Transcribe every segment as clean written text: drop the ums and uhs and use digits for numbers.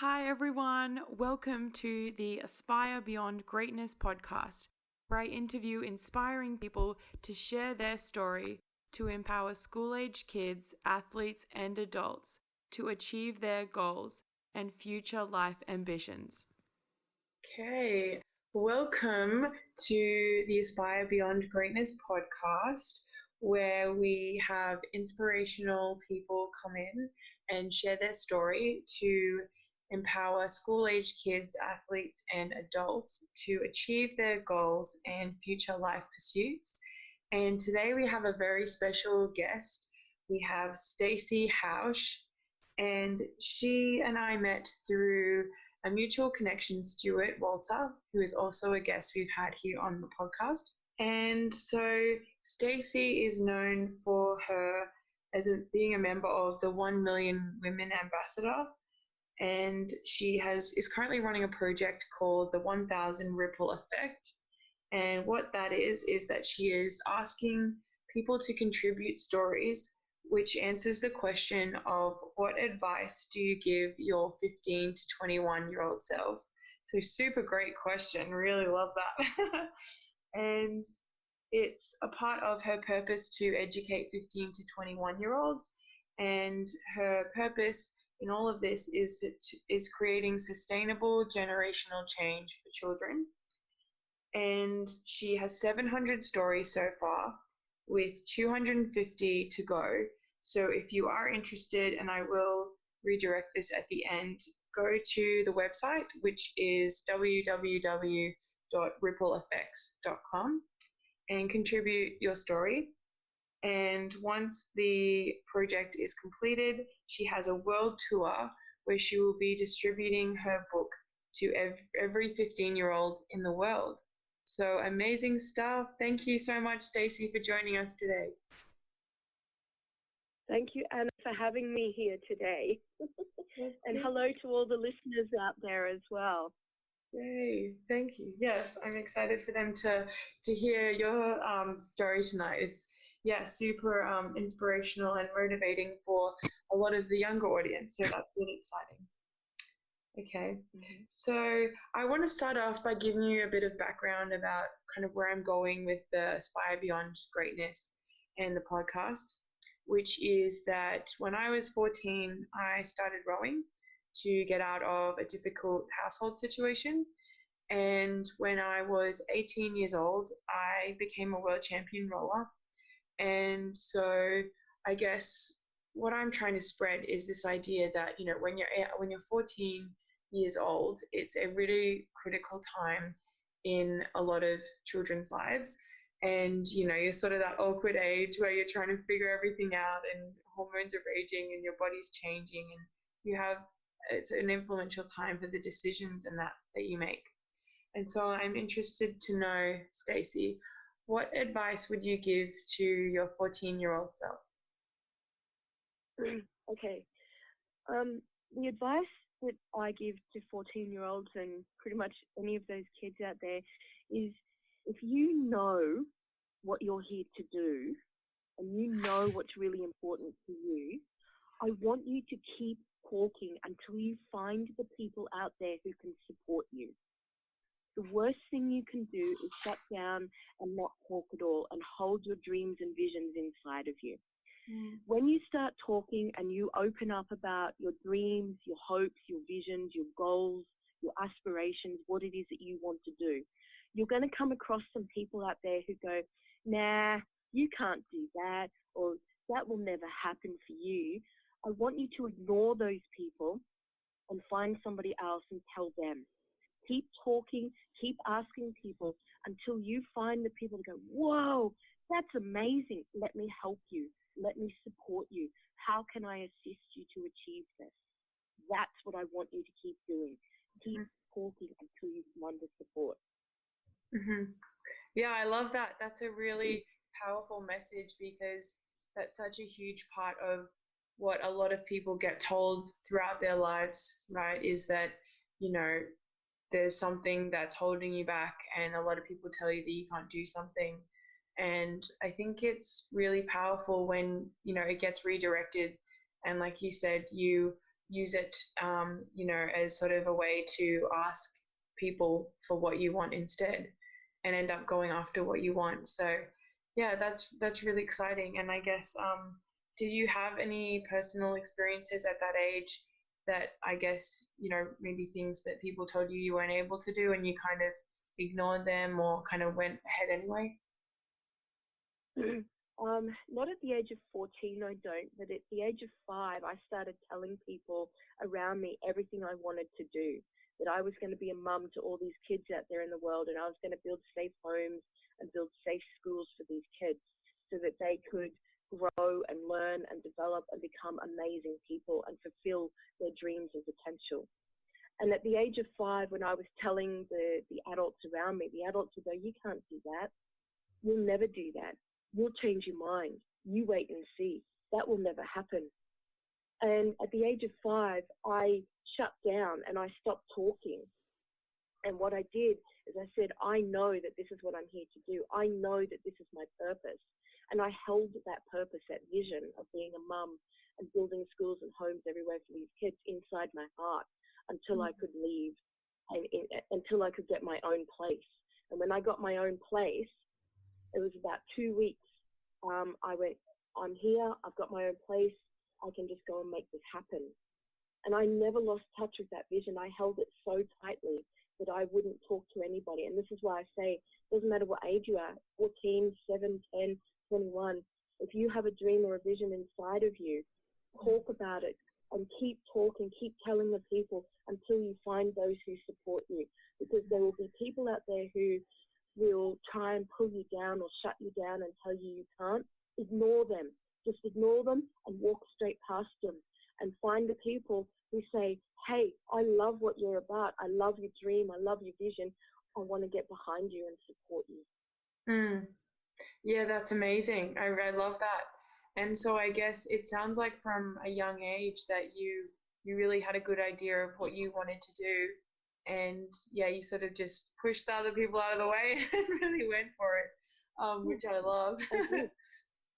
Hi everyone, welcome to the Aspire Beyond Greatness podcast, where I interview inspiring people to share their story to empower school-age kids, athletes and adults to achieve their goals and future life ambitions. Okay, welcome to the Aspire Beyond Greatness podcast, where we have inspirational people come in and share their story to empower school-age kids, athletes, and adults to achieve their goals and future life pursuits. And today we have a very special guest. We have Stacey Huish, and she and I met through a mutual connection, Stuart Walter, who is also a guest we've had here on the podcast. And so Stacey is known for her being a member of the 1 Million Women Ambassador, and she is currently running a project called the 1000 Ripple Effect. And what that is that she is asking people to contribute stories which answers the question of what advice do you give your 15 to 21-year-old self? So super great question. Really love that. And it's a part of her purpose to educate 15 to 21-year-olds. And her purpose in all of this is creating sustainable generational change for children. And she has 700 stories so far, with 250 to go. So if you are interested, and I will redirect this at the end, go to the website, which is www.rippleeffects.com, and contribute your story. And once the project is completed, she has a world tour where she will be distributing her book to every 15-year-old in the world. So amazing stuff. Thank you so much, Stacey, for joining us today. Thank you, Anna, for having me here today. And hello to all the listeners out there as well. Yay, thank you. Yes, I'm excited for them to hear your story tonight. It's, super inspirational and motivating for a lot of the younger audience, so that's really exciting. Okay, So I want to start off by giving you a bit of background about kind of where I'm going with the Aspire Beyond Greatness and the podcast, which is that when I was 14, I started rowing to get out of a difficult household situation. And when I was 18 years old, I became a world champion rower. And so I guess what I'm trying to spread is this idea that, when you're 14 years old, it's a really critical time in a lot of children's lives. And, you're sort of that awkward age where you're trying to figure everything out and hormones are raging and your body's changing, and it's an influential time for the decisions and that you make. And so I'm interested to know, Stacey, what advice would you give to your 14-year-old self? Okay. The advice that I give to 14-year-olds and pretty much any of those kids out there is, if you know what you're here to do and you know what's really important to you, I want you to keep talking until you find the people out there who can support you. The worst thing you can do is shut down and not talk at all and hold your dreams and visions inside of you. When you start talking and you open up about your dreams, your hopes, your visions, your goals, your aspirations, what it is that you want to do, you're going to come across some people out there who go, nah, you can't do that, or that will never happen for you. I want you to ignore those people and find somebody else and tell them. Keep talking, keep asking people until you find the people that go, whoa, that's amazing. Let me help you. Let me support you. How can I assist you to achieve this? That's what I want you to keep doing. Keep talking until you find the support. Mm-hmm. Yeah, I love that. That's a really powerful message, because that's such a huge part of what a lot of people get told throughout their lives, right? Is that, there's something that's holding you back, and a lot of people tell you that you can't do something. And I think it's really powerful when, it gets redirected. And like you said, you use it, as sort of a way to ask people for what you want instead and end up going after what you want. So yeah, that's really exciting. And I guess, do you have any personal experiences at that age that I guess, maybe things that people told you weren't able to do and you kind of ignored them or kind of went ahead anyway? Not at the age of 14, I don't, but at the age of 5, I started telling people around me everything I wanted to do, that I was going to be a mum to all these kids out there in the world, and I was going to build safe homes and build safe schools for these kids so that they could grow and learn and develop and become amazing people and fulfill their dreams and potential. And at the age of 5, when I was telling the adults around me, the adults would go, "You can't do that. You'll never do that. You'll change your mind. You wait and see. That will never happen." And at the age of 5, I shut down and I stopped talking. And what I did is I said, I know that this is what I'm here to do. I know that this is my purpose. And I held that purpose, that vision of being a mum and building schools and homes everywhere for these kids inside my heart until I could leave, and until I could get my own place. And when I got my own place, it was about 2 weeks. I went, I'm here, I've got my own place, I can just go and make this happen. And I never lost touch with that vision. I held it so tightly that I wouldn't talk to anybody. And this is why I say, it doesn't matter what age you are, 14, 7, 10, 21, if you have a dream or a vision inside of you, talk about it and keep talking, keep telling the people until you find those who support you. Because there will be people out there who will try and pull you down or shut you down and tell you you can't. Ignore them. Just ignore them and walk straight past them and find the people who say, hey, I love what you're about. I love your dream. I love your vision. I want to get behind you and support you. Yeah, that's amazing. I love that. And so I guess it sounds like from a young age that you really had a good idea of what you wanted to do. And yeah, you sort of just pushed the other people out of the way and really went for it, which I love.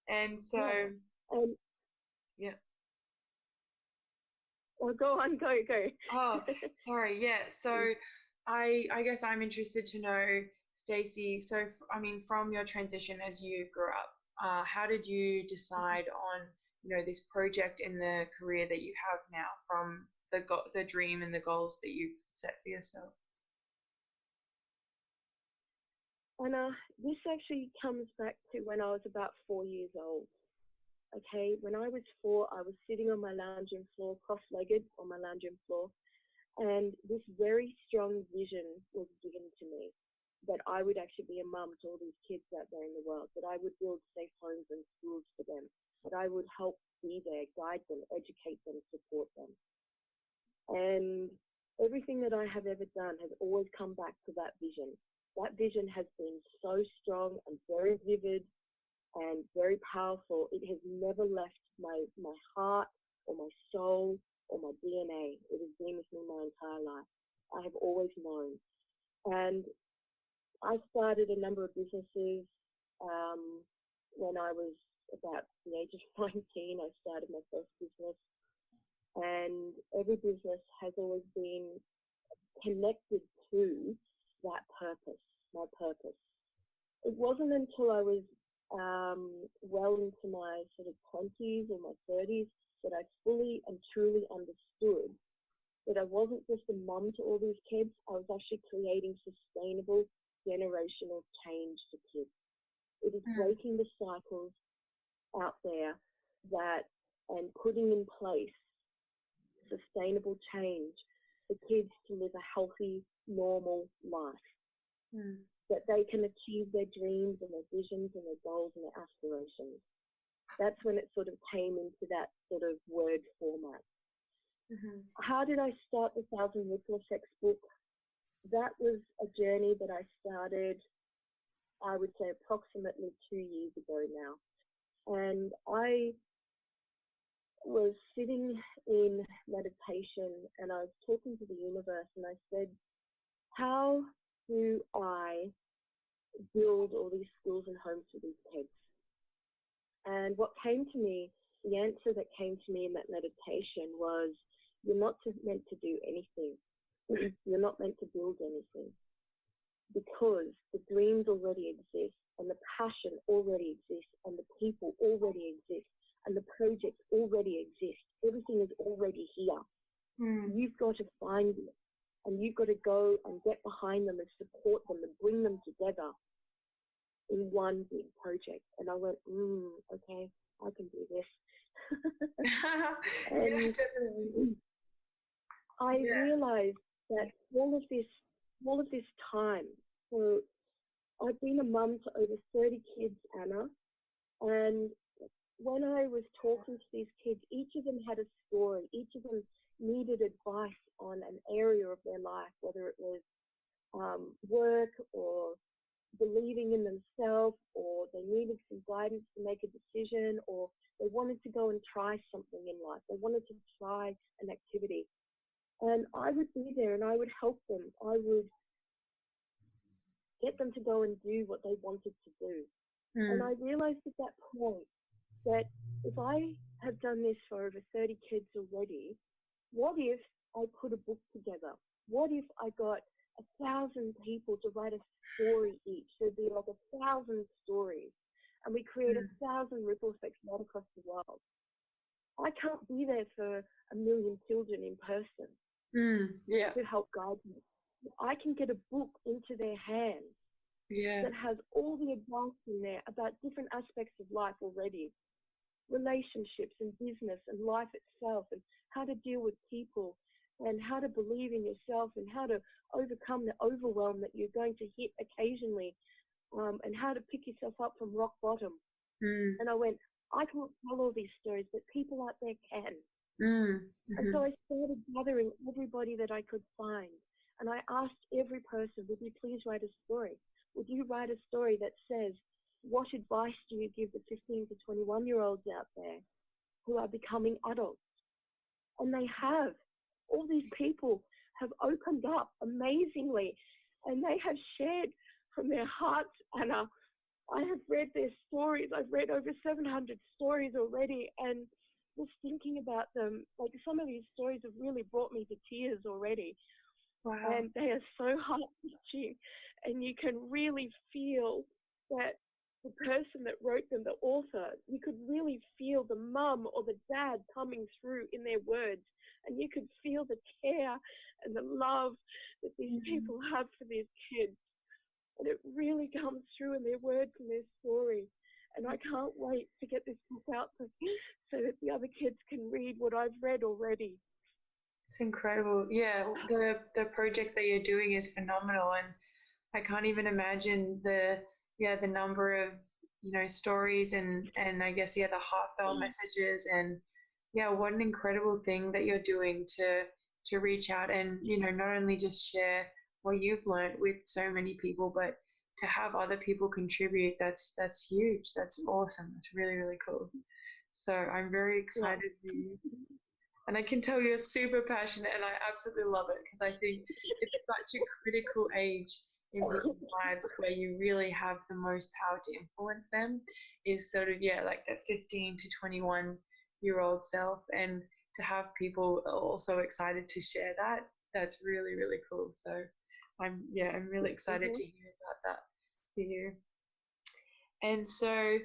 And so, yeah. Well, go on, go. Oh, sorry. Yeah. So I guess I'm interested to know, Stacey, so from your transition as you grew up, how did you decide on, this project and the career that you have now from the dream and the goals that you've set for yourself? And this actually comes back to when I was about 4 years old. Okay, when I was 4, I was sitting on my lounging floor, cross-legged on my lounging floor, and this very strong vision was given to me that I would actually be a mum to all these kids out there in the world, that I would build safe homes and schools for them, that I would help be there, guide them, educate them, support them. And everything that I have ever done has always come back to that vision. That vision has been so strong and very vivid and very powerful. It has never left my heart or my soul or my DNA. It has been with me my entire life. I have always known. And I started a number of businesses when I was about the age of 19. I started my first business. And every business has always been connected to that purpose, my purpose. It wasn't until I was well into my sort of 20s or my 30s that I fully and truly understood that I wasn't just a mum to all these kids. I was actually creating sustainable generational change for kids. It is breaking the cycles out there and putting in place sustainable change for kids to live a healthy, normal life. That they can achieve their dreams and their visions and their goals and their aspirations. That's when it sort of came into that sort of word format. How did I start the 1,000 Ripple Effects book? That was a journey that I started, I would say, approximately 2 years ago now. And I was sitting in meditation and I was talking to the universe and I said, how do I build all these schools and homes for these kids? And what came to me, the answer that came to me in that meditation was, you're not meant to do anything. You're not meant to build anything, because the dreams already exist, and the passion already exists, and the people already exist, and the projects already exist. Everything is already here. You've got to find it, and you've got to go and get behind them and support them and bring them together in one big project. And I went, okay, I can do this. And yeah, definitely. I realized that all of this time, so I've been a mum to over 30 kids, Anna, and when I was talking to these kids, each of them had a story. Each of them needed advice on an area of their life, whether it was work or believing in themselves, or they needed some guidance to make a decision, or they wanted to go and try something in life. They wanted to try an activity. And I would be there and I would help them. I would get them to go and do what they wanted to do. And I realized at that point that if I have done this for over 30 kids already, what if I put a book together? What if I got 1,000 people to write a story each? There'd be like 1,000 stories, and we create 1,000 ripple effects right across the world. I can't be there for 1 million children in person to help guide them. I can get a book into their hands that has all the advice in there about different aspects of life already. Relationships and business and life itself, and how to deal with people, and how to believe in yourself, and how to overcome the overwhelm that you're going to hit occasionally, and how to pick yourself up from rock bottom. And I went, I can't tell all these stories, but people out there can. And so I started gathering everybody that I could find. And I asked every person, would you please write a story? Would you write a story that says, what advice do you give the 15 to 21-year-olds out there who are becoming adults? And they have. All these people have opened up amazingly, and they have shared from their hearts. And I have read their stories. I've read over 700 stories already, and just thinking about them, like some of these stories have really brought me to tears already. Wow. And they are so heart-touching, and you can really feel that the person that wrote them, the author, you could really feel the mum or the dad coming through in their words, and you could feel the care and the love that these people have for these kids. And it really comes through in their words and their story. And I can't wait to get this book out so that the other kids can read what I've read already. It's incredible. Yeah, the project that you're doing is phenomenal, and I can't even imagine the number of stories and I guess the heartfelt messages, and what an incredible thing that you're doing to reach out and not only just share what you've learned with so many people, but to have other people contribute. That's huge. That's awesome. That's really, really cool. So I'm very excited for you. And I can tell you're super passionate, and I absolutely love it, because I think it's such a critical age in people's lives where you really have the most power to influence them, is sort of, like that 15 to 21-year-old self. And to have people also excited to share that, that's really, really cool. So I'm really excited to hear about that for you. And so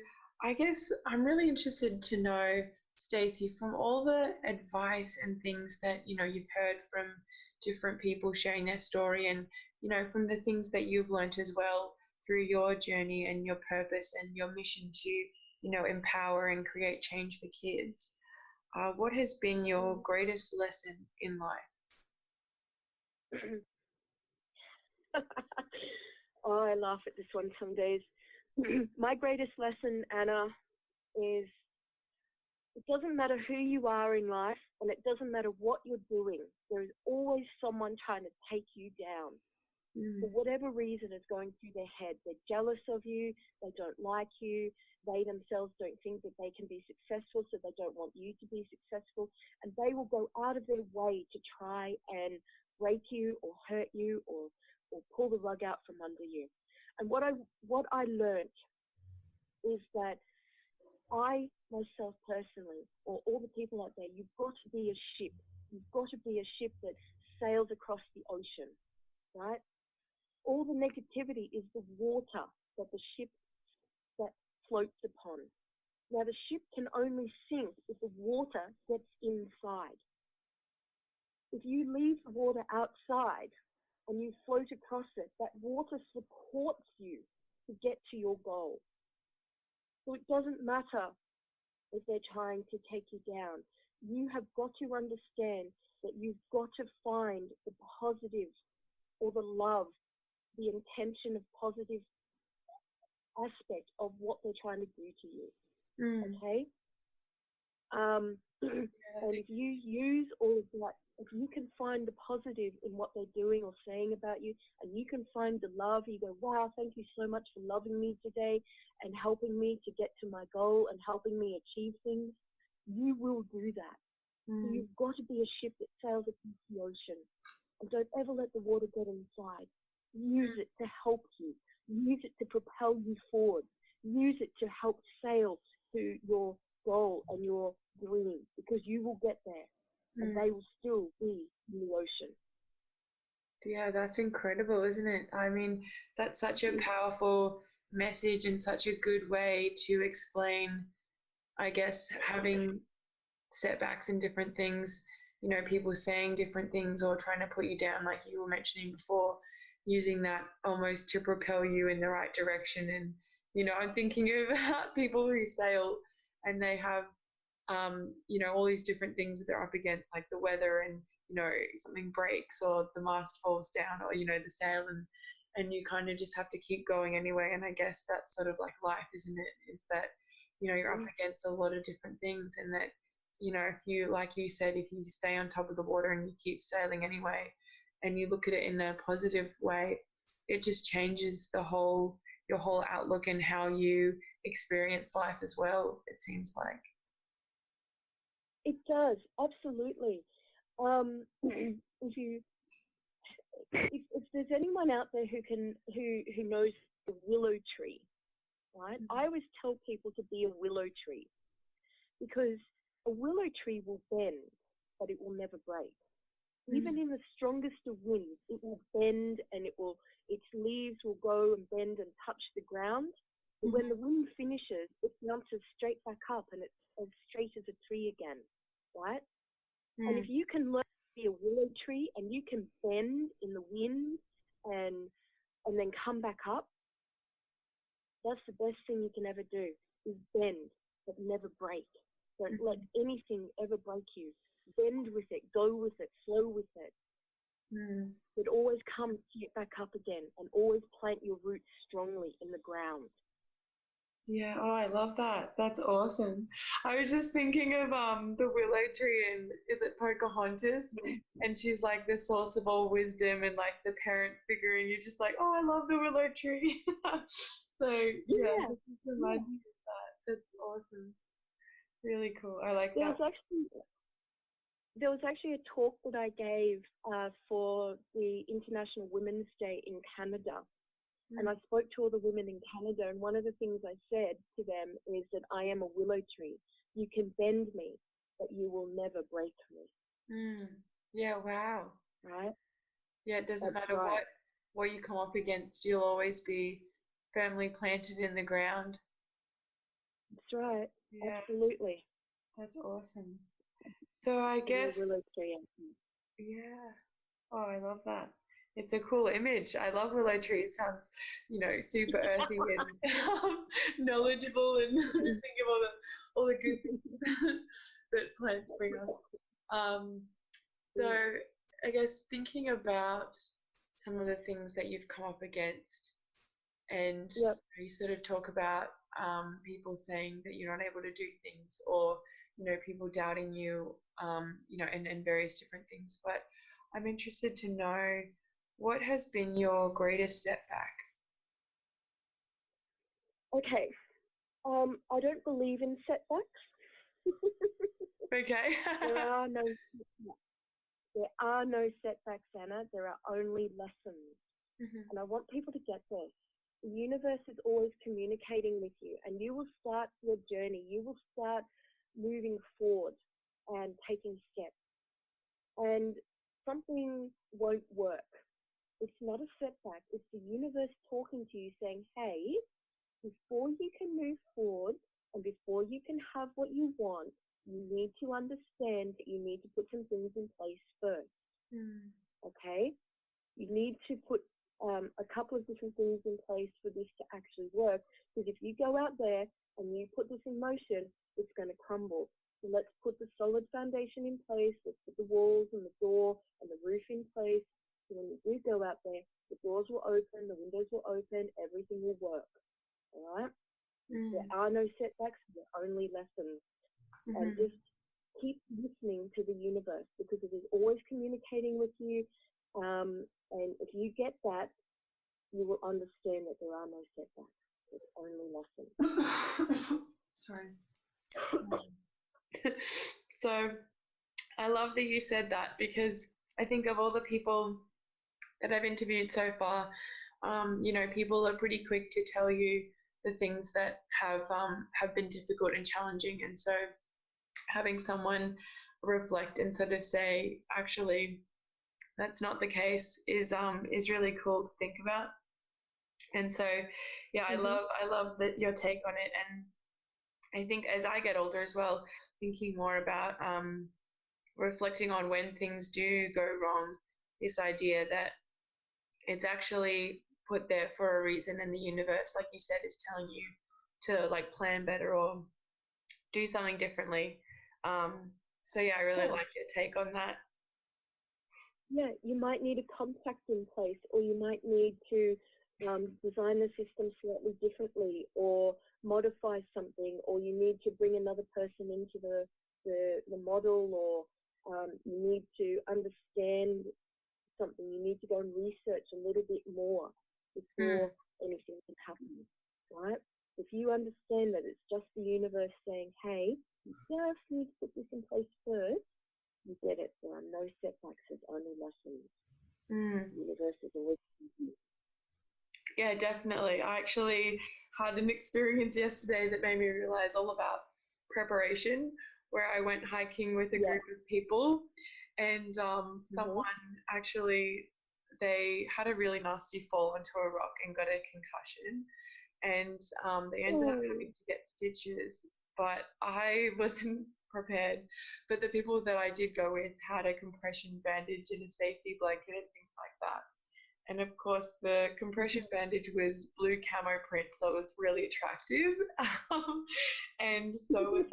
I guess I'm really interested to know, Stacey, from all the advice and things that you've heard from different people sharing their story, and from the things that you've learned as well through your journey and your purpose and your mission to empower and create change for kids, what has been your greatest lesson in life? Oh, I laugh at this one some days. My greatest lesson, Anna, is it doesn't matter who you are in life, and it doesn't matter what you're doing. There is always someone trying to take you down. For whatever reason is going through their head. They're jealous of you. They don't like you. They themselves don't think that they can be successful, so they don't want you to be successful. And they will go out of their way to try and break you or hurt you or pull the rug out from under you. And what I learned is that I, myself personally, or all the people out there, you've got to be a ship. You've got to be a ship that sails across the ocean, right? All the negativity is the water that the ship that floats upon. Now, the ship can only sink if the water gets inside. If you leave the water outside and you float across it, that water supports you to get to your goal. So it doesn't matter if they're trying to take you down. You have got to understand that you've got to find the positive or the love, the intention of positive aspect of what they're trying to do to you. Okay? And if you use all of that, if you can find the positive in what they're doing or saying about you, and you can find the love, you go, wow, thank you so much for loving me today and helping me to get to my goal and helping me achieve things, you will do that. So you've got to be a ship that sails across the ocean. And don't ever let the water get inside. Use it to help you. Use it to propel you forward. Use it to help sail to your goal and your dream, because you will get there and they will still be in the ocean. Yeah, that's incredible, isn't it? I mean, that's such a powerful message and such a good way to explain, I guess, having setbacks in different things, you know, people saying different things or trying to put you down, like you were mentioning before, using that almost to propel you in the right direction. And, you know, I'm thinking about people who sail and they have, you know, all these different things that they're up against, like the weather and, you know, something breaks or the mast falls down or, you know, the sail, and you kind of just have to keep going anyway. And I guess that's sort of like life, isn't it? Is that, you know, you're up against a lot of different things, and that, you know, if you, like you said, if you stay on top of the water and you keep sailing anyway, and you look at it in a positive way, it just changes your whole outlook and how you experience life as well, it seems like. It does, absolutely. If there's anyone out there who knows the willow tree, right? I always tell people to be a willow tree, because a willow tree will bend, but it will never break. Even in the strongest of winds, it will bend and its leaves will go and bend and touch the ground. But when the wind finishes, it bounces straight back up and it's as straight as a tree again, right? And if you can learn to be a willow tree and you can bend in the wind and then come back up, that's the best thing you can ever do, is bend but never break. Don't let anything ever break you. Bend with it, go with it, flow with it. But always come get back up again, and always plant your roots strongly in the ground. Yeah, oh, I love that. That's awesome. I was just thinking of the willow tree, and is it Pocahontas? And she's like the source of all wisdom and like the parent figure, and you're just like, oh, I love the willow tree. So yeah, this just reminds me of that. That's awesome. Really cool. I like that. There was actually a talk that I gave for the International Women's Day in Canada. And I spoke to all the women in Canada, and one of the things I said to them is that I am a willow tree. You can bend me, but you will never break me. Yeah, wow. Right? Yeah, it doesn't matter what you come up against, you'll always be firmly planted in the ground. That's right. Yeah. Absolutely. That's awesome. So I guess, willow tree. Yeah. Oh, I love that. It's a cool image. I love willow tree. It sounds, you know, super earthy and knowledgeable, and just think of all the good things that plants bring us. So I guess thinking about some of the things that you've come up against, and you sort of talk about people saying that you're not able to do things, or, you know, people doubting you, you know, and various different things. But I'm interested to know, what has been your greatest setback? Okay. I don't believe in setbacks. Okay. There are no setbacks, Anna. There are only lessons. And I want people to get this. The universe is always communicating with you, and you will start your journey. You will start moving forward and taking steps. and something won't work. It's not a setback. It's the universe talking to you saying, hey, before you can move forward and before you can have what you want, you need to understand that you need to put some things in place first. Okay? You need to put a couple of different things in place for this to actually work. Because if you go out there and you put this in motion, it's going to crumble. So let's put the solid foundation in place. Let's put the walls and the door and the roof in place. So when you do go out there, the doors will open, the windows will open, everything will work. All right? There are no setbacks, there are only lessons. And just keep listening to the universe because it is always communicating with you. And if you get that, you will understand that there are no setbacks. It's only lessons. Sorry. So I love that you said that because I think of all the people that I've interviewed so far, people are pretty quick to tell you the things that have been difficult and challenging. And so having someone reflect and sort of say, actually, that's not the case is really cool to think about. And so, yeah, I love that your take on it. And I think as I get older as well, thinking more about reflecting on when things do go wrong, this idea that it's actually put there for a reason, and the universe, like you said, is telling you to like plan better or do something differently. So yeah, I really like your take on that. Yeah, you might need a contract in place, or you might need to design the system slightly differently, or modify something, or you need to bring another person into the model, or you need to understand something. You need to go and research a little bit more before anything can happen, right? If you understand that it's just the universe saying, hey, you just need to put this in place first, you get it. There are no setbacks, there's only lessons. The universe is always with you. Yeah, definitely. I actually had an experience yesterday that made me realize all about preparation, where I went hiking with a group of people, and someone actually, they had a really nasty fall onto a rock and got a concussion, and they ended up having to get stitches, but I wasn't prepared. But the people that I did go with had a compression bandage and a safety blanket and things like that. And of course, the compression bandage was blue camo print, so it was really attractive. And so was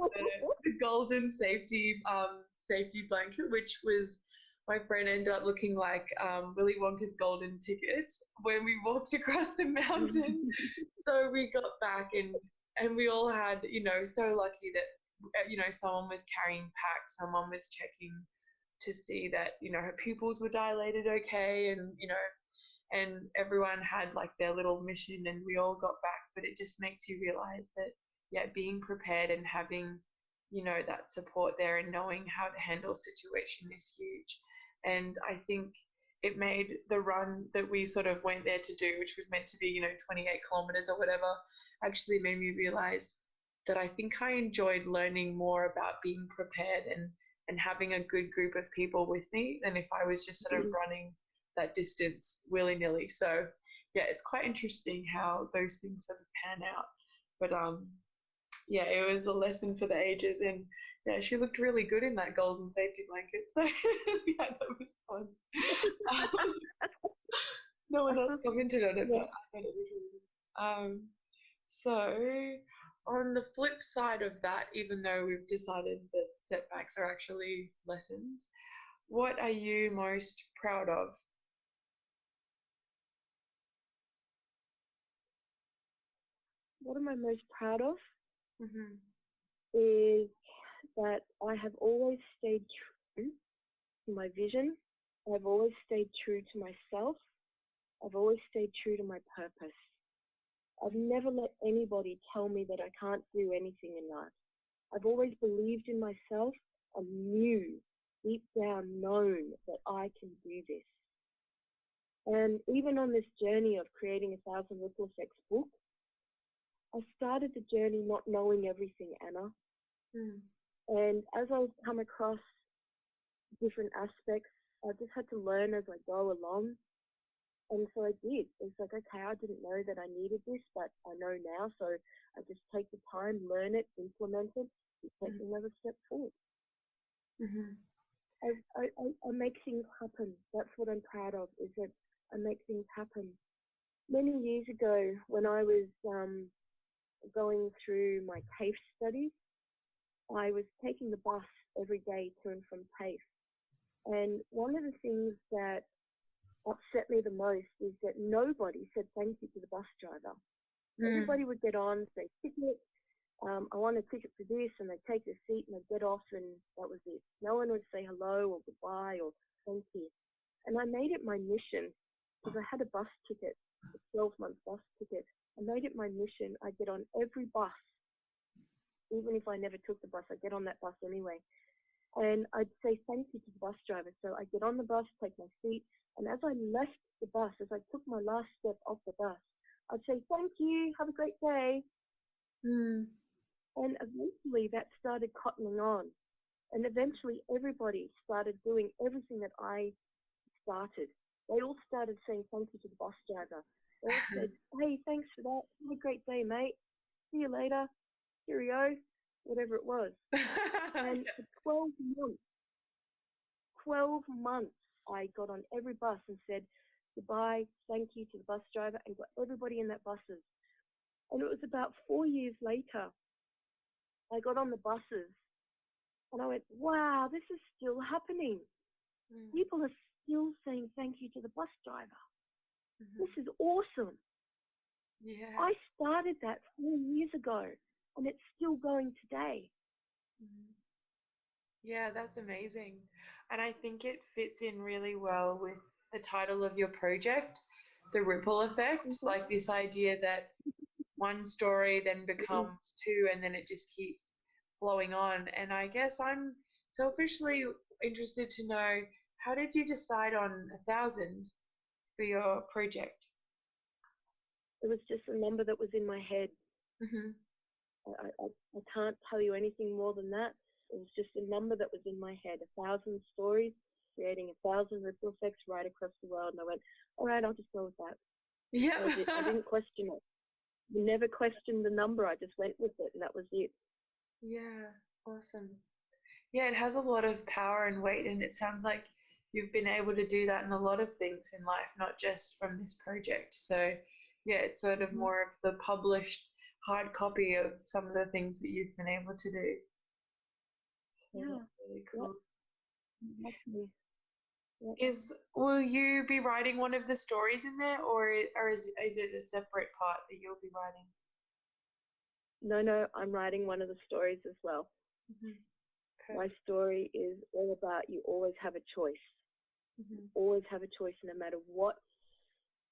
the golden safety blanket, which was, my friend ended up looking like Willy Wonka's golden ticket when we walked across the mountain. So we got back and we all had, so lucky that, someone was carrying packs, someone was checking to see that, her pupils were dilated okay, and everyone had like their little mission, and we all got back. But it just makes you realize that, yeah, being prepared and having, that support there and knowing how to handle a situation is huge. And I think it made the run that we sort of went there to do, which was meant to be, 28 kilometers or whatever, actually made me realize that I think I enjoyed learning more about being prepared and having a good group of people with me than if I was just sort of running that distance willy-nilly. So yeah, it's quite interesting how those things sort of pan out. But yeah, it was a lesson for the ages, and yeah, she looked really good in that golden safety blanket. So yeah, that was fun. No one else commented on it, but I thought it was really good. So on the flip side of that, even though we've decided that setbacks are actually lessons, what are you most proud of? What am I most proud of is that I have always stayed true to my vision. I've always stayed true to myself. I've always stayed true to my purpose. I've never let anybody tell me that I can't do anything in life. I've always believed in myself and knew, deep down known, that I can do this. And even on this journey of creating 1,000 Ripple Effects book, I started the journey not knowing everything, Anna. And as I've come across different aspects. I just had to learn as I go along. And so I did. It's like, okay, I didn't know that I needed this, but I know now. So I just take the time, learn it, implement it, and take another step forward. Mm-hmm. I make things happen. That's what I'm proud of, is that I make things happen. Many years ago, when I was going through my TAFE studies, I was taking the bus every day to and from TAFE. And one of the things that upset me the most is that nobody said thank you to the bus driver. Everybody would get on, say, ticket, I want a ticket for this, and they'd take their seat and they'd get off, and that was it. No one would say hello or goodbye or thank you. And I made it my mission, because I had a bus ticket, a 12-month bus ticket. I made it my mission. I get on every bus, even if I never took the bus, I'd get on that bus anyway. And I'd say thank you to the bus driver. So I get on the bus, take my seat, and as I left the bus, as I took my last step off the bus, I'd say thank you, have a great day. And eventually that started cottoning on. And eventually everybody started doing everything that I started. They all started saying thank you to the bus driver. They all said, hey, thanks for that. Have a great day, mate. See you later. Cheerio. Whatever it was. And for 12 months, I got on every bus and said goodbye, thank you to the bus driver, and got everybody in that buses. And it was about 4 years later, I got on the buses and I went, wow, this is still happening. People are still saying thank you to the bus driver. This is awesome. Yeah. I started that 4 years ago and it's still going today. Yeah, that's amazing. And I think it fits in really well with the title of your project, the ripple effect, like this idea that one story then becomes two and then it just keeps flowing on. And I guess I'm selfishly interested to know, how did you decide on 1,000 for your project? It was just a number that was in my head. I can't tell you anything more than that. It was just a number that was in my head. 1,000 stories, creating 1,000 ripple effects right across the world. And I went, all right, I'll just go with that. Yeah. I didn't question it. Never questioned the number. I just went with it, and that was it. Yeah, awesome. Yeah, it has a lot of power and weight, and it sounds like you've been able to do that in a lot of things in life, not just from this project. So, yeah, it's sort of more of the published hard copy of some of the things that you've been able to do. So Yeah, that's really cool. Yep. Will you be writing one of the stories in there, or is it a separate part that you'll be writing? No, I'm writing one of the stories as well. My story is all about you always have a choice. You always have a choice, no matter what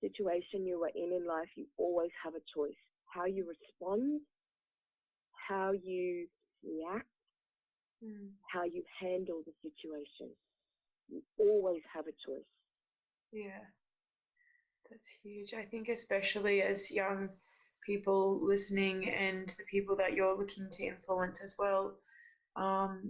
situation you are in life, you always have a choice. How you respond, how you react, how you handle the situation. You always have a choice. Yeah, that's huge. I think especially as young people listening and the people that you're looking to influence as well,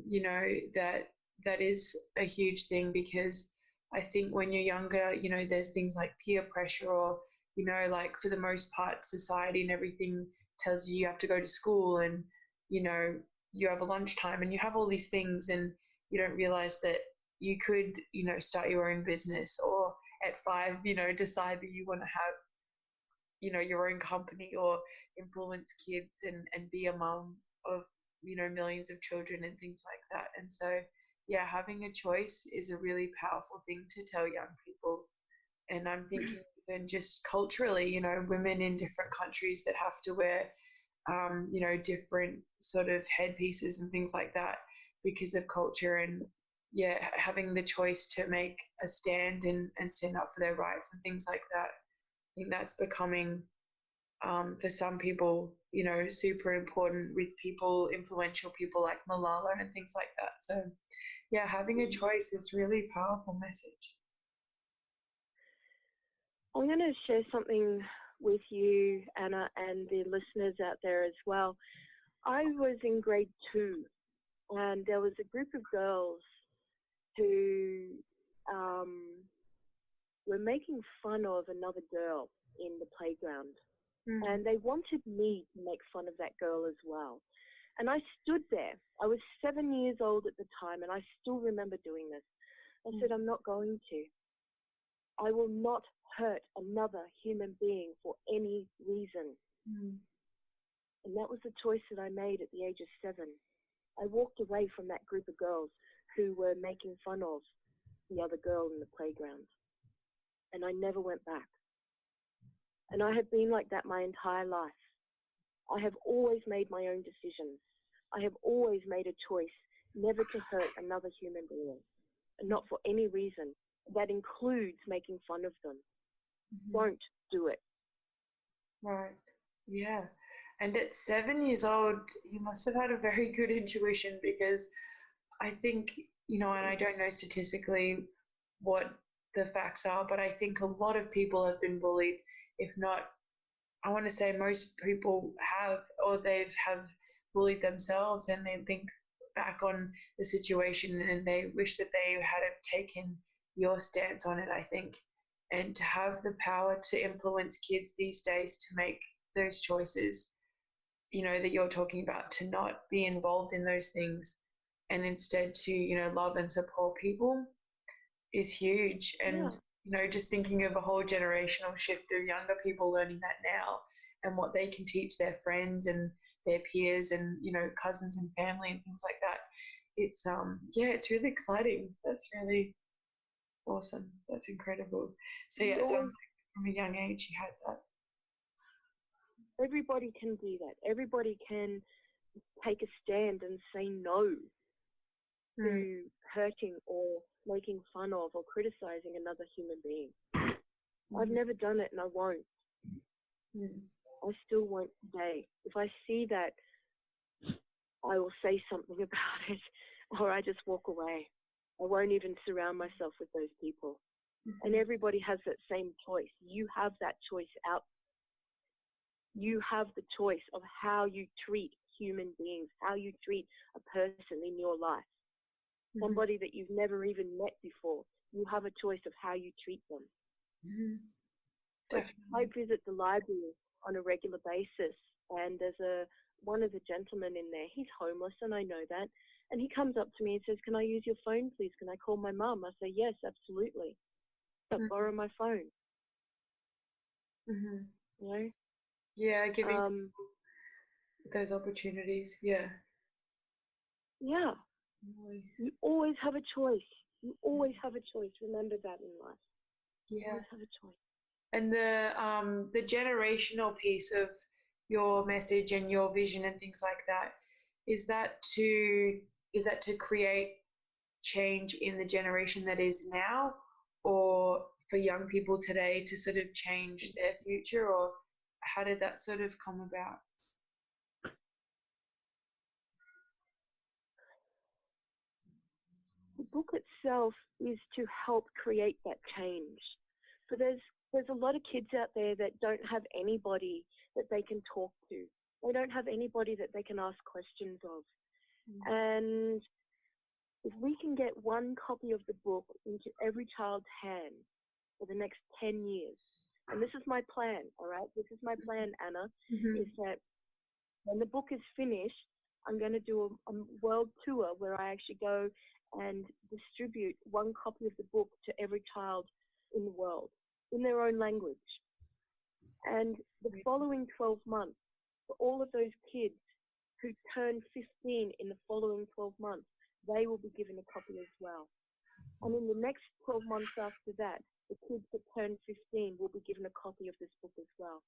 you know, that is a huge thing, because I think when you're younger, you know, there's things like peer pressure, or, you know, like for the most part, society and everything tells you have to go to school, and, you know, you have a lunchtime and you have all these things, and you don't realize that you could, you know, start your own business, or at 5, you know, decide that you want to have, you know, your own company, or influence kids and be a mom of, you know, millions of children and things like that. And so, yeah, having a choice is a really powerful thing to tell young people. And I'm thinking even just culturally, you know, women in different countries that have to wear, you know, different sort of headpieces and things like that because of culture. And yeah, having the choice to make a stand and stand up for their rights and things like that. I think that's becoming, for some people, you know, super important with people, influential people like Malala and things like that. So, yeah, having a choice is really a powerful message. I'm going to share something with you, Anna, and the listeners out there as well. I was in grade 2, and there was a group of girls who were making fun of another girl in the playground. And they wanted me to make fun of that girl as well. And I stood there. I was 7 years old at the time, and I still remember doing this. I said, I'm not going to. I will not hurt another human being for any reason. And that was the choice that I made at the age of 7. I walked away from that group of girls who were making fun of the other girl in the playground. And I never went back. And I have been like that my entire life. I have always made my own decisions. I have always made a choice never to hurt another human being, and not for any reason. That includes making fun of them. Don't do it. Right. Yeah. And at 7 years old, you must have had a very good intuition, because I think, and I don't know statistically what the facts are, but I think a lot of people have been bullied. If not, I want to say most people have, or have bullied themselves, and they think back on the situation and they wish that they had taken your stance on it, I think. And to have the power to influence kids these days to make those choices, that you're talking about, to not be involved in those things and instead to, love and support people is huge. And just thinking of a whole generational shift of younger people learning that now, and what they can teach their friends and their peers and, cousins and family and things like that. It's, it's really exciting. That's really awesome. That's incredible. So, it sounds like from a young age you had that. Everybody can do that. Everybody can take a stand and say no to hurting or making fun of or criticizing another human being. I've never done it, and I won't. I still won't today. If I see that, I will say something about it, or I just walk away. I won't even surround myself with those people. And everybody has that same choice. You have that choice out. You have the choice of how you treat human beings, how you treat a person in your life. Somebody that you've never even met before. You have a choice of how you treat them. I visit the library on a regular basis, and there's one of the gentlemen in there. He's homeless, and I know that. And he comes up to me and says, "Can I use your phone, please? Can I call my mum?" I say, "Yes, absolutely. But borrow my phone." You know? Yeah, giving those opportunities. Yeah. Yeah. You always have a choice. You always have a choice. Remember that in life. You always have a choice. And the generational piece of your message and your vision and things like that, is that to create change in the generation that is now, or for young people today to sort of change their future, or how did that sort of come about? The book itself is to help create that change. But there's a lot of kids out there that don't have anybody that they can talk to. They don't have anybody that they can ask questions of. And if we can get one copy of the book into every child's hand for the next 10 years, and this is my plan, all right? This is my plan, Anna, is that when the book is finished, I'm going to do a world tour where I actually go and distribute one copy of the book to every child in the world in their own language. And the following 12 months, for all of those kids who turn 15 in the following 12 months, they will be given a copy as well. And in the next 12 months after that, the kids that turn 15 will be given a copy of this book as well.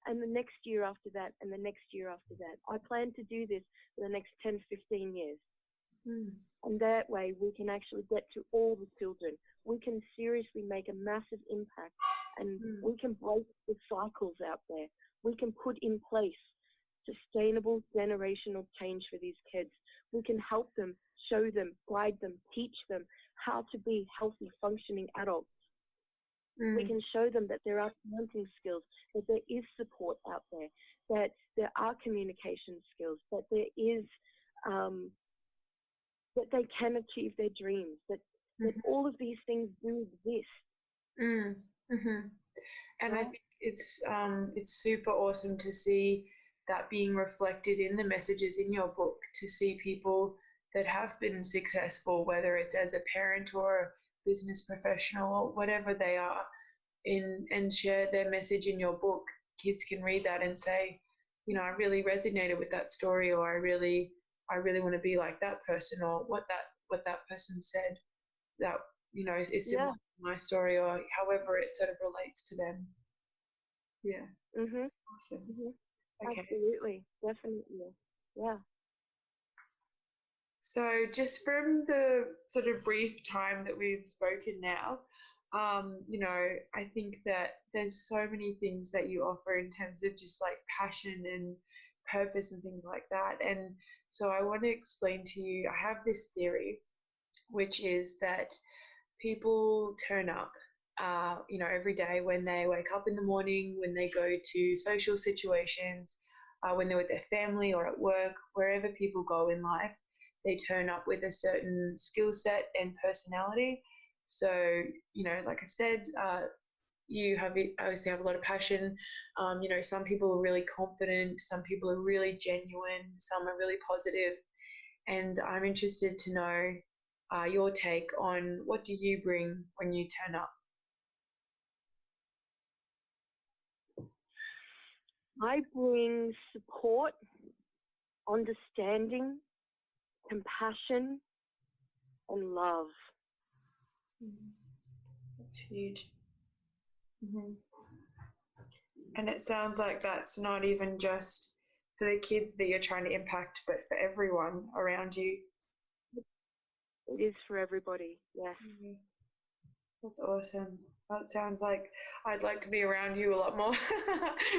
And the next year after that, and the next year after that. I plan to do this for the next 10, 15 years. And that way we can actually get to all the children. We can seriously make a massive impact, and we can break the cycles out there. We can put in place sustainable generational change for these kids. We can help them, show them, guide them, teach them how to be healthy, functioning adults. We can show them that there are parenting skills, that there is support out there, that there are communication skills, that there is, that they can achieve their dreams, that that all of these things do exist. Mm-hmm. And I Right? think it's super awesome to see that being reflected in the messages in your book, to see people that have been successful, whether it's as a parent or a business professional or whatever they are, in and share their message in your book. Kids can read that and say, you know, I really resonated with that story, or I really want to be like that person, or what that person said that, you know, is similar Yeah. to my story, or however it sort of relates to them. Yeah, Mhm. awesome. Mhm. Okay. Absolutely. Definitely. Yeah. So just from the sort of brief time that we've spoken now, you know, I think that there's so many things that you offer in terms of just like passion and purpose and things like that. And so I want to explain to you, I have this theory, which is that people turn up, you know, every day when they wake up in the morning, when they go to social situations, when they're with their family or at work, wherever people go in life, they turn up with a certain skill set and personality. So, you know, like I said, you have obviously have a lot of passion. You know, some people are really confident, some people are really genuine, some are really positive, and I'm interested to know your take on what do you bring when you turn up. I bring support, understanding, compassion, and love. That's huge. Hmm. And it sounds like that's not even just for the kids that you're trying to impact, but for everyone around you. It is for everybody. Yes. Mhm. That's awesome. That sounds like I'd like to be around you a lot more.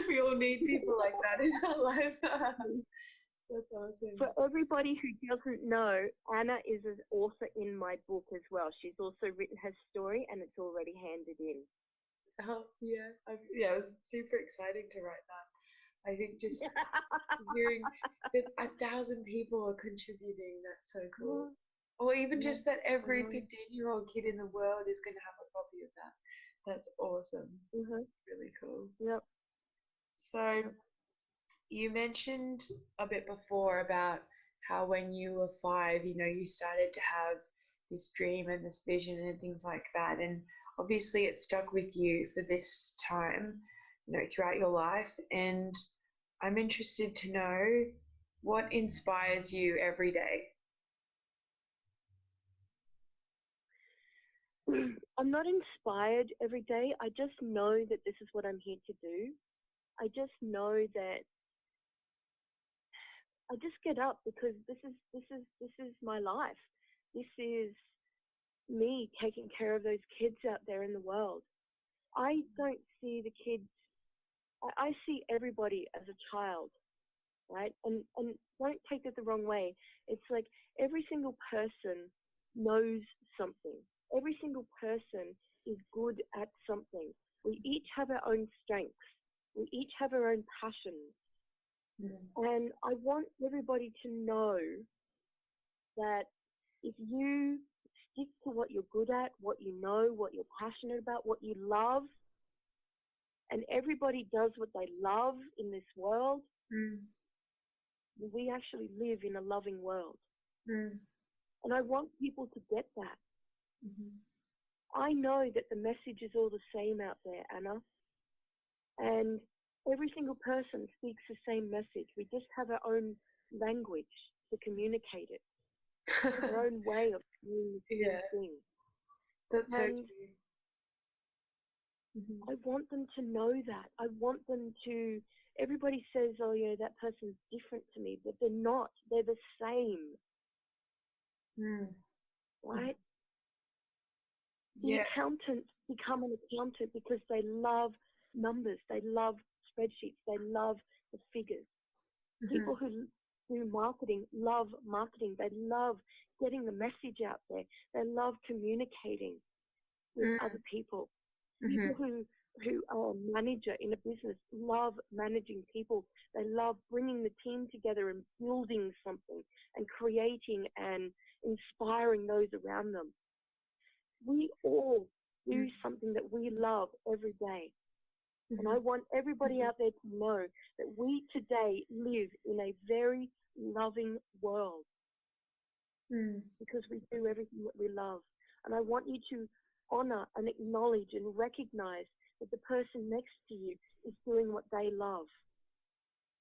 We all need people like that in our lives. That's awesome. For everybody who doesn't know, Anna is an author in my book as well. She's also written her story and it's already handed in. Oh, yeah. Yeah, it was super exciting to write that. I think just hearing that 1,000 people are contributing, that's so cool. Or even Yeah. just that every 15-year-old kid in the world is going to have a copy of that. That's awesome. Mm-hmm. Really cool. Yep. So you mentioned a bit before about how when you were 5, you know, you started to have this dream and this vision and things like that. And obviously it stuck with you for this time, you know, throughout your life. And I'm interested to know what inspires you every day. I'm not inspired every day. I just know that this is what I'm here to do. I just know that I just get up because this is my life. This is me taking care of those kids out there in the world. I don't see the kids. I see everybody as a child, right? And don't take it the wrong way. It's like every single person knows something. Every single person is good at something. We each have our own strengths. We each have our own passions. And I want everybody to know that if you stick to what you're good at, what you know, what you're passionate about, what you love, and everybody does what they love in this world, we actually live in a loving world. And I want people to get that. I know that the message is all the same out there, Anna. And every single person speaks the same message. We just have our own language to communicate it, our own way of communicating things. That's so And true. I want them to know that. I want them to, everybody says, oh, yeah, that person's different to me, but they're not. They're the same. Right? The accountants become an accountant because they love numbers. They love spreadsheets. They love the figures. People who do marketing love marketing. They love getting the message out there. They love communicating with other people. People who are a manager in a business love managing people. They love bringing the team together and building something and creating and inspiring those around them. we all do something that we love every day. And I want everybody out there to know that we today live in a very loving world because we do everything that we love. And I want you to honor and acknowledge and recognize that the person next to you is doing what they love.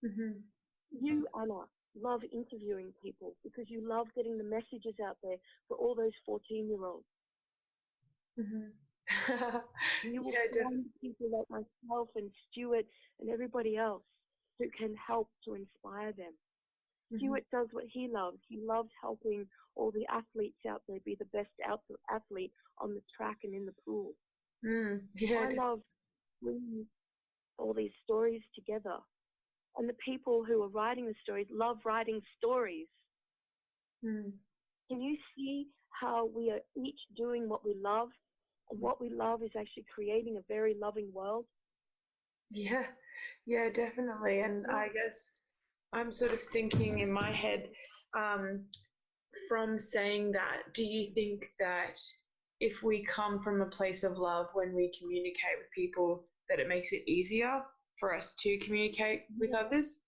You, Anna, love interviewing people because you love getting the messages out there for all those 14-year-olds. You will find people like myself and Stuart and everybody else who can help to inspire them. Stuart does what he loves. He loves helping all the athletes out there be the best athlete on the track and in the pool. I love bringing all these stories together. And the people who are writing the stories love writing stories. Can you see how we are each doing what we love? And what we love is actually creating a very loving world. Yeah, definitely. And I guess I'm sort of thinking in my head, from saying that, do you think that if we come from a place of love when we communicate with people, that it makes it easier for us to communicate with others?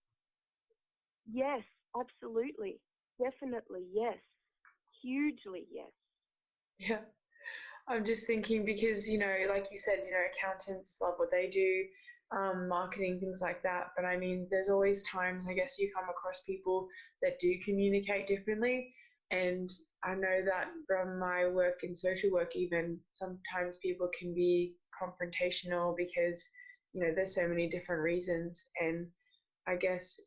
Yes, absolutely. Definitely, yes. Hugely, yes. Yeah. I'm just thinking because, like you said, accountants love what they do, marketing, things like that. But I mean, there's always times, I guess, you come across people that do communicate differently. And I know that from my work in social work, even sometimes people can be confrontational because, there's so many different reasons. And I guess,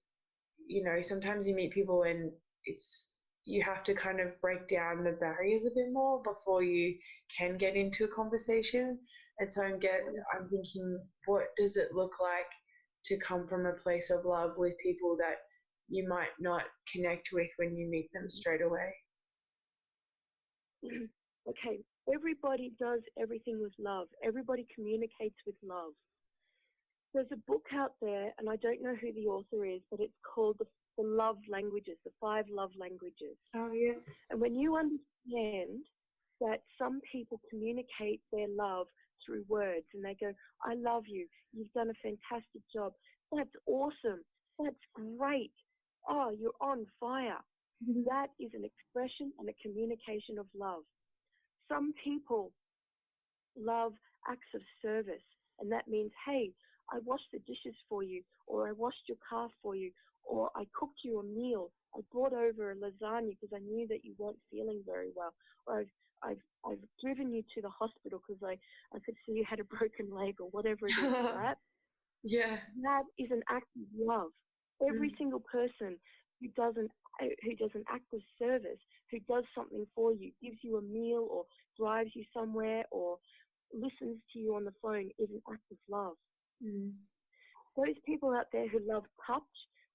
sometimes you meet people and you have to kind of break down the barriers a bit more before you can get into a conversation. And so I'm thinking, what does it look like to come from a place of love with people that you might not connect with when you meet them straight away? Okay, everybody does everything with love. Everybody communicates with love. There's a book out there, and I don't know who the author is, but it's called the love languages, the 5 love languages. Oh, yeah. And when you understand that some people communicate their love through words and they go, I love you, you've done a fantastic job, that's awesome, that's great, oh, you're on fire. That is an expression and a communication of love. Some people love acts of service, and that means, hey, I washed the dishes for you, or I washed your car for you, or I cooked you a meal. I brought over a lasagna because I knew that you weren't feeling very well, or I've driven you to the hospital because I could see you had a broken leg or whatever it is, right? Yeah. That is an act of love. Every single person who does an act of service, who does something for you, gives you a meal or drives you somewhere or listens to you on the phone, is an act of love. Those people out there who love touch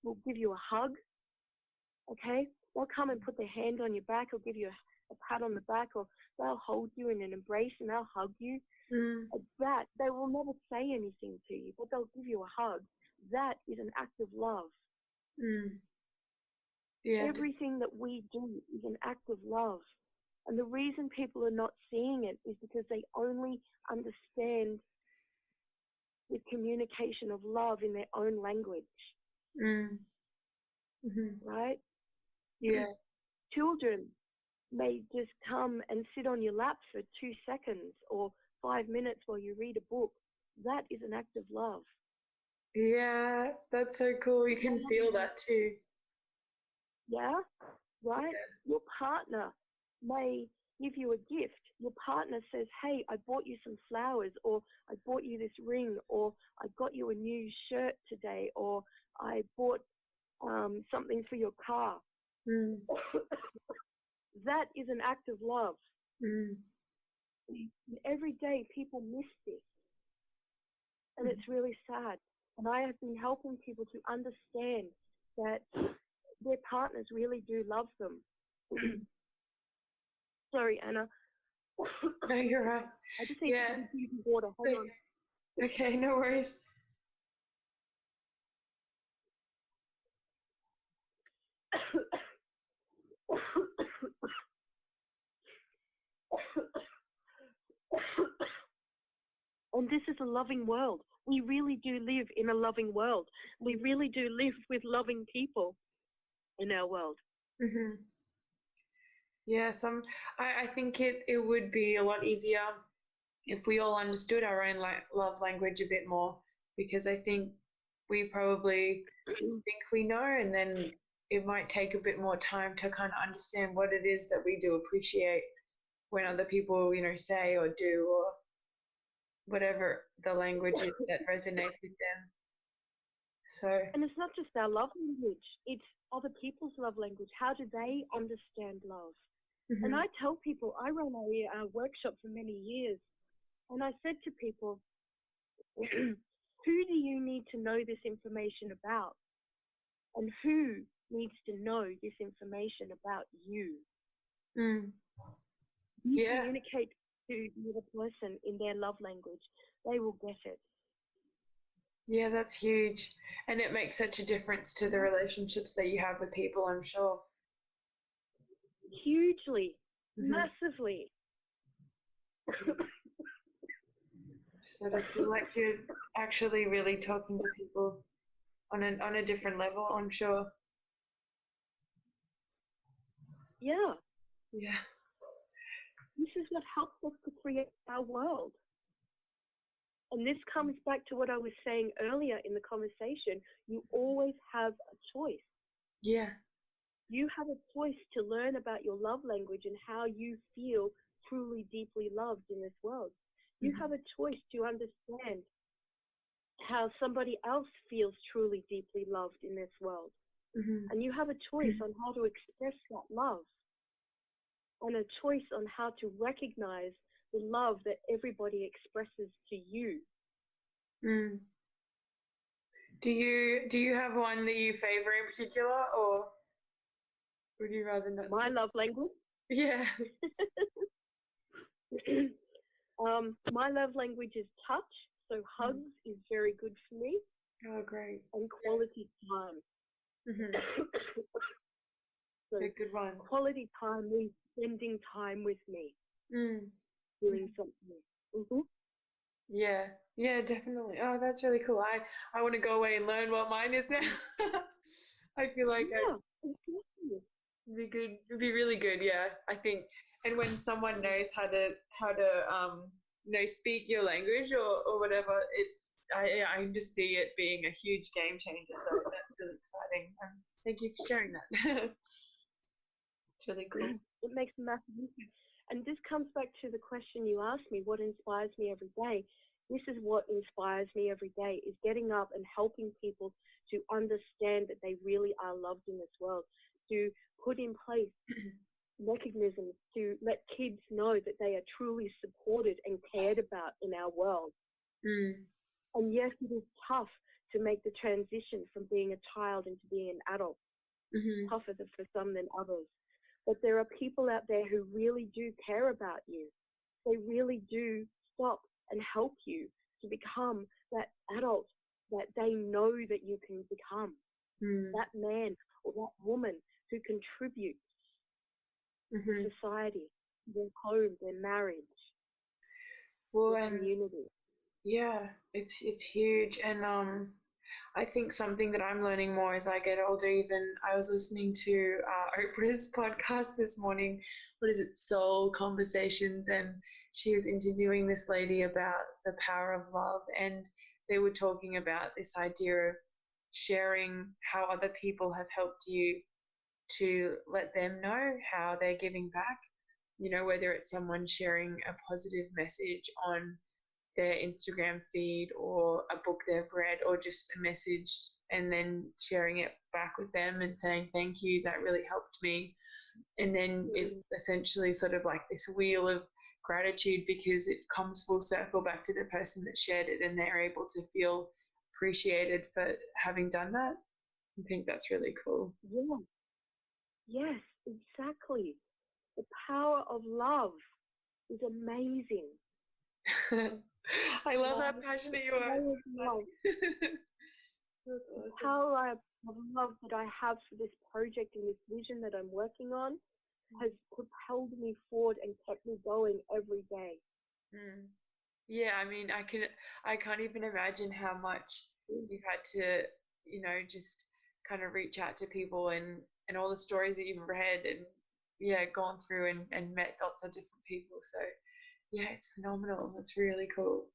will give you a hug, okay? They'll come and put their hand on your back or give you a pat on the back, or they'll hold you in an embrace and they'll hug you. That, they will never say anything to you, but they'll give you a hug. That is an act of love. Yeah. Everything that we do is an act of love. And the reason people are not seeing it is because they only understand the communication of love in their own language. Right? Yeah. Children may just come and sit on your lap for 2 seconds or 5 minutes while you read a book. That is an act of love. Yeah, that's so cool. You can feel that too. Yeah, right? Yeah. Your partner may give you a gift. Your partner says, hey, I bought you some flowers, or I bought you this ring, or I got you a new shirt today, or I bought something for your car. That is an act of love. Every day people miss this. And it's really sad. And I have been helping people to understand that their partners really do love them. Sorry, Anna. No, you're right. I just need to drink some water. Hold on. Okay, no worries. And this is a loving world. We really do live in a loving world. We really do live with loving people in our world. Mm-hmm. Yeah, I think it would be a lot easier if we all understood our own love language a bit more, because I think we probably think we know, and then it might take a bit more time to kind of understand what it is that we do appreciate when other people, say or do, or whatever the language is that resonates with them. So, And it's not just our love language, it's other people's love language. How do they understand love? mm-hmm. And I tell people, I ran a workshop for many years, and I said to people, who do you need to know this information about? And who needs to know this information about you? Mm. You Yeah. communicate to the other person in their love language, they will get it. Yeah, that's huge. And it makes such a difference to the relationships that you have with people, I'm sure. Hugely, mm-hmm. massively. So I feel like you're actually really talking to people on a different level, I'm sure. Yeah. Yeah. This is what helps us to create our world. And this comes back to what I was saying earlier in the conversation. You always have a choice. Yeah. You have a choice to learn about your love language and how you feel truly, deeply loved in this world. You have a choice to understand how somebody else feels truly, deeply loved in this world. Mm-hmm. And you have a choice on how to express that love, and a choice on how to recognize the love that everybody expresses to you. Mm. Do you have one that you favor in particular, or would you rather not? My love language? Yeah. My love language is touch, so hugs is very good for me. Oh, great. And quality time. Mm-hmm. So a good one. Quality time means spending time with me, doing something. Mm-hmm. Yeah, definitely. Oh, that's really cool. I want to go away and learn what mine is now. I feel like it'd be good. It'd be really good. Yeah, I think. And when someone knows how to speak your language or whatever, I just see it being a huge game changer. So that's really exciting. Thank you for sharing that. It's really cool. It makes a massive difference. And this comes back to the question you asked me, what inspires me every day? This is what inspires me every day, is getting up and helping people to understand that they really are loved in this world, to put in place mechanisms to let kids know that they are truly supported and cared about in our world. And yes, it is tough to make the transition from being a child into being an adult, tougher for some than others. But there are people out there who really do care about you. They really do stop and help you to become that adult that they know that you can become. That man or that woman who contributes to society, their home, their marriage, their community. Yeah, it's huge. And I think something that I'm learning more as I get older, even I was listening to Oprah's podcast this morning. What is it? Soul Conversations. And she was interviewing this lady about the power of love. And they were talking about this idea of sharing how other people have helped you, to let them know how they're giving back. Whether it's someone sharing a positive message on their Instagram feed, or a book they've read, or just a message, and then sharing it back with them and saying thank you, that really helped me. And then it's essentially sort of like this wheel of gratitude, because it comes full circle back to the person that shared it, and they're able to feel appreciated for having done that. I think that's really cool. Yeah. Yes, exactly. The power of love is amazing. I love how passionate you are. That's awesome. The power of love that I have for this project and this vision that I'm working on has propelled me forward and kept me going every day. Mm. Yeah, I mean, I can't even imagine how much you've had to, just kind of reach out to people and all the stories that you've read and yeah, gone through and met lots of different people. So yeah, it's phenomenal. It's really cool.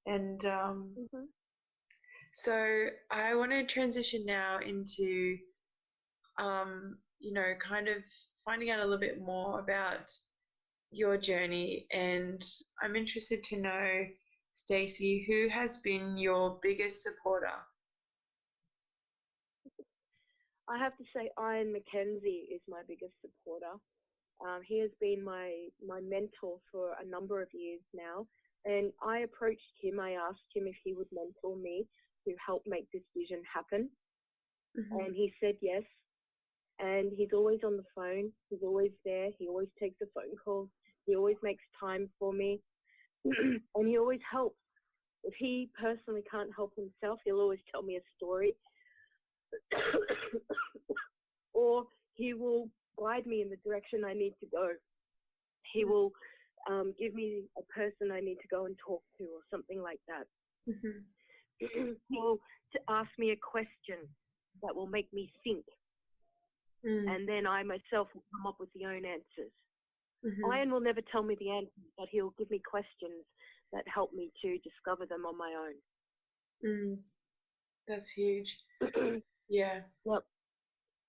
And Mm-hmm. so I want to transition now into kind of finding out a little bit more about your journey, and I'm interested to know, Stacey, who has been your biggest supporter? I have to say, Ian Mackenzie is my biggest supporter. He has been my mentor for a number of years now, and I approached him. I asked him if he would mentor me to help make this vision happen, Mm-hmm. and he said yes. And he's always on the phone. He's always there. He always takes the phone calls. He always makes time for me, and he always helps. If he personally can't help himself, he'll always tell me a story, or he will guide me in the direction I need to go. He will give me a person I need to go and talk to, or something like that. Mm-hmm. He'll to ask me a question that will make me think, Mm. and then I myself will come up with the own answers. Mm-hmm. Ian will never tell me the answers, but he'll give me questions that help me to discover them on my Mm. That's huge. own. Yeah. Yep,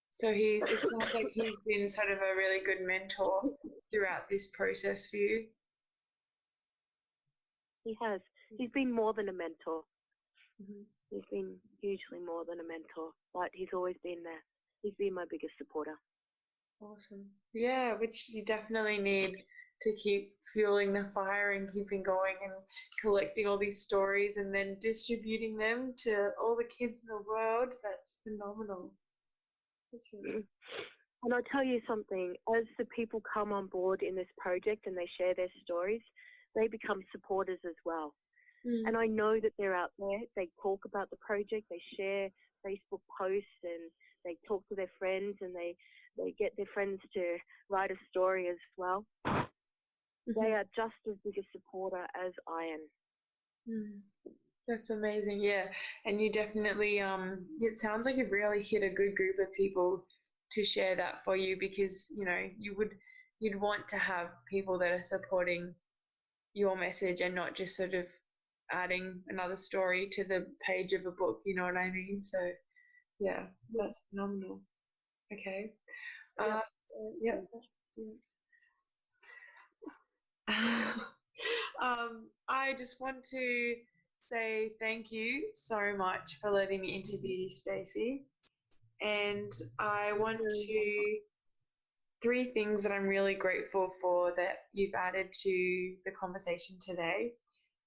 So it sounds like he's been sort of a really good mentor throughout this process for you. he has. He's been more than a mentor. Mm-hmm. He's been hugely more than a mentor, but he's always been there. He's been my biggest supporter. Awesome. Yeah, which you definitely need to keep fueling the fire and keeping going and collecting all these stories and then distributing them to all the kids in the world. That's phenomenal. That's really And I'll tell you something, as the people come on board in this project and they share their stories, they become supporters as well. mm. And I know that they're out there. They talk about the project, they share Facebook posts, and they talk to their friends, and they get their friends to write a story as well. Mm-hmm. They are just as big a supporter as I am. Mm. That's amazing. Yeah. And you definitely it sounds like you've really hit a good group of people to share that for you, because, you'd want to have people that are supporting your message and not just sort of adding another story to the page of a book, you know what I mean? So yeah, that's phenomenal. Okay. Yep. Yeah. I just want to say thank you so much for letting me interview you, Stacey. And I want to three things that I'm really grateful for that you've added to the conversation today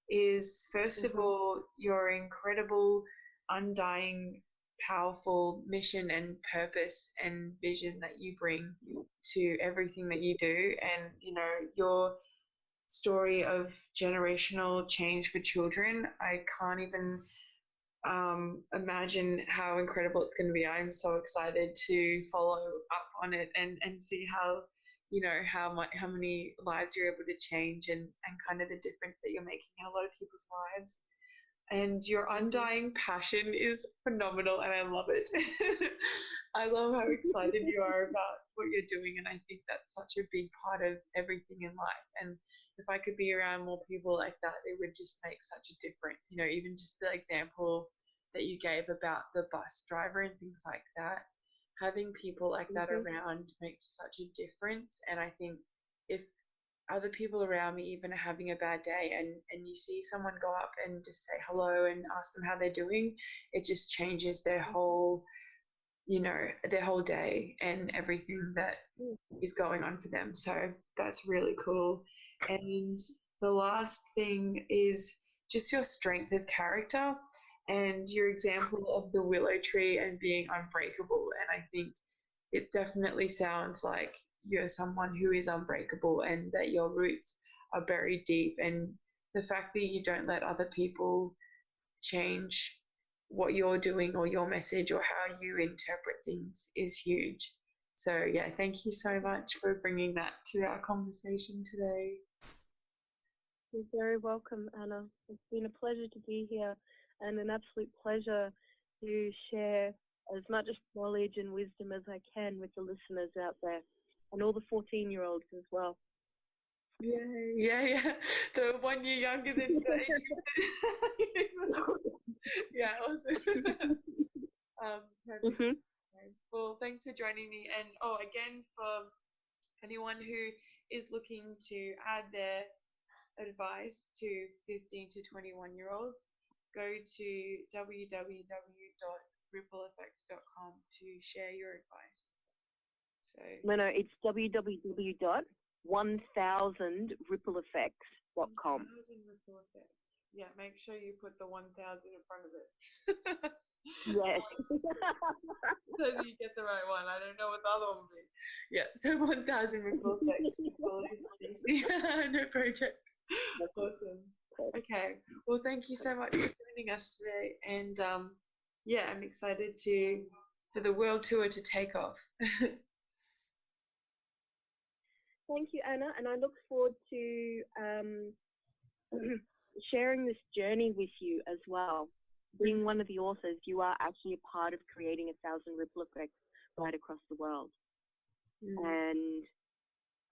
is, first of all, your incredible, undying, powerful mission and purpose and vision that you bring to everything that you do. And, your story of generational change for children, I can't even imagine how incredible it's going to be. I'm so excited to follow up on it and see how, how many lives you're able to change, and kind of the difference that you're making in a lot of people's lives. And your undying passion is phenomenal, and I love it. I love how excited you are about what you're doing, and I think that's such a big part of everything in life. And if I could be around more people like that, it would just make such a difference. Even just the example that you gave about the bus driver and things like that, having people like that around makes such a difference. And I think if other people around me even are having a bad day, and you see someone go up and just say hello and ask them how they're doing, it just changes their whole day and everything that is going on for them. So that's really cool. And the last thing is just your strength of character and your example of the willow tree and being unbreakable. And I think it definitely sounds like you're someone who is unbreakable and that your roots are buried deep. And the fact that you don't let other people change what you're doing or your message or how you interpret things is huge. So, yeah, thank you so much for bringing that to our conversation today. You're very welcome, Anna. It's been a pleasure to be here and an absolute pleasure to share as much knowledge and wisdom as I can with the listeners out there and all the 14-year-olds as well. Yeah. The 1 year younger than the age group. Yeah, awesome. Perfect. Mm-hmm. Well, thanks for joining me. And again, for anyone who is looking to add their advice to 15 to 21-year-olds, go to www.rippleeffects.com to share your advice. So No, it's www.1000rippleeffects.com. 1000 ripple effects. Yeah, make sure you put the 1000 in front of it. Yes. So that you get the right one. I don't know what the other one would be. Yeah, so 1000 ripple effects to follow Stacey. No project. Awesome. Okay. Well, thank you so much for joining us today. And I'm excited for the world tour to take off. Thank you, Anna, and I look forward to sharing this journey with you as well. Being one of the authors, you are actually a part of creating 1,000 ripple effects right across the world. And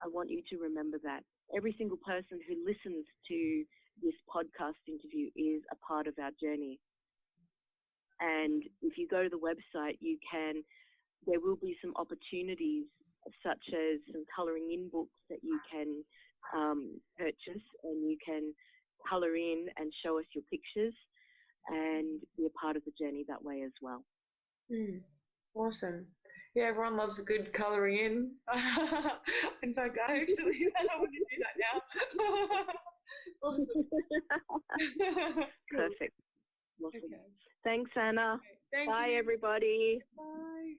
I want you to remember that. Every single person who listens to this podcast interview is a part of our journey. And if you go to the website, there will be some opportunities such as some colouring in books that you can purchase, and you can colour in and show us your pictures and be a part of the journey that way as well. Awesome. Yeah, everyone loves a good colouring in. In fact, I want to do that now. Awesome. Cool. Perfect. Awesome. Okay. Thanks, Anna. Okay. Thank Bye, you. everybody. Bye.